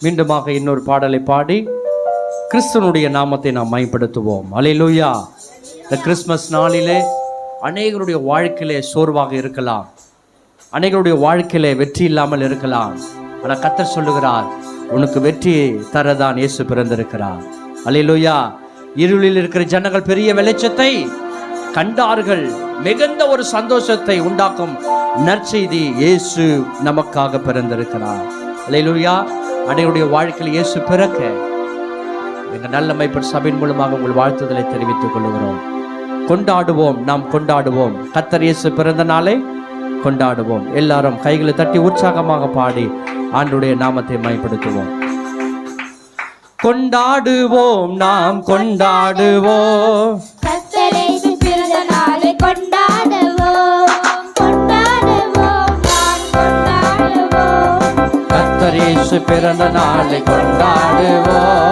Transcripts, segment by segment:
மீண்டுமாக இன்னொரு பாடலை பாடி கிறிஸ்துவனுடைய நாமத்தை நாம் மகிமைப்படுத்துவோம். அல்லேலூயா. இந்த கிறிஸ்மஸ் நாளிலே அநேகருடைய வாழ்க்கையிலே சோர்வாக இருக்கலாம், அநேகருடைய வாழ்க்கையிலே வெற்றி இல்லாமல் இருக்கலாம். ஆனால் கர்த்தர் சொல்லுகிறார், உனக்கு வெற்றி தரதான் இயேசு பிறந்திருக்கிறார். அல்லேலூயா. இருளில் இருக்கிற ஜனங்கள் பெரிய வெளிச்சத்தை கண்டார்கள். மிகுந்த ஒரு சந்தோஷத்தை உண்டாக்கும் நற்செய்தி, இயேசு நமக்காக பிறந்திருக்கிறார். அல்லேலூயா. அனைவருடைய வாழ்க்கையில் இயேசு பிறக்க எங்கள் நல்ல மைப்பர் சபையின் மூலமாக உங்கள் வாழ்த்துதலை தெரிவித்துக் கொள்கிறோம். கொண்டாடுவோம், நாம் கொண்டாடுவோம். கர்த்தர் இயேசு பிறந்த நாளை கொண்டாடுவோம். எல்லாரும் கைகளை தட்டி உற்சாகமாக பாடி ஆண்டவருடைய நாமத்தை மகிமைப்படுத்துவோம். கொண்டாடுவோம், நாம் கொண்டாடுவோம். கர்த்தர் இயேசு பிறந்த நாளை கொண்டாடுவோம், கொண்டாடுவோம், நாம் கொண்டாடுவோம். கர்த்தர் இயேசு பிறந்த நாளை கொண்டாடுவோம்.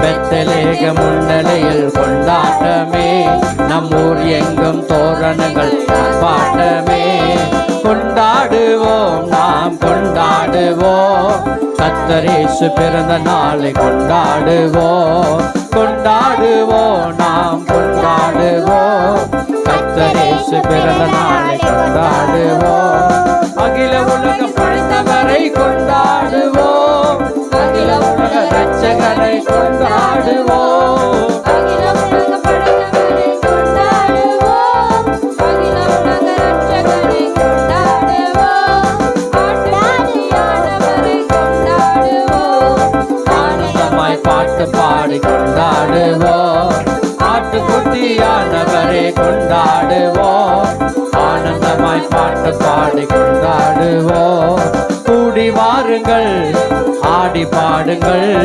பெத்லகேம் முன்னிலையில் கொண்டாட்டமே, நம்மூர் எங்கும் தோரணங்கள் பாட்டமே. கொண்டாடுவோம், நாம் கொண்டாடுவோம். கர்த்தர் இயேசு பிறந்த நாளை கொண்டாடுவோம், கொண்டாடுவோம், நாம் கொண்டாடுவோம். கர்த்தர் இயேசு பிறந்த நாளை கொண்டாடுவோம். அகில உலகம் படைத்தவரை கொண்டாடுவோம், அகில உலக இரட்சகரை கொண்டாடுவோம். அகில உலக படைத்தவரை கொண்டாடுவோம், அகில உலக இரட்சகரை கொண்டாடுவோம். ஆட்டுக்குட்டியானவரை கொண்டாடுவோம், ஆனந்தமாய் பாட்டு பாடி கொண்டாடுவோம். ஆட்டுக்குட்டியானவரை கொண்டாடுவோம், ஆனந்தமாய் பாட்டு பாடி கொண்டாடுவோம். கூடி வாருங்கள், ஆடி பாடுங்கள்.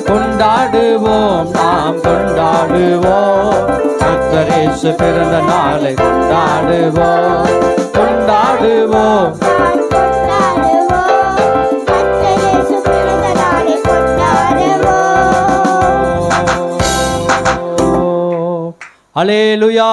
கொண்டாடுவோம், நாம் கொண்டாடுவோம். கர்த்தர் இயேசு பிறந்த நாளை கொண்டாடுவோம், கொண்டாடுவோம். அல்லேலூயா.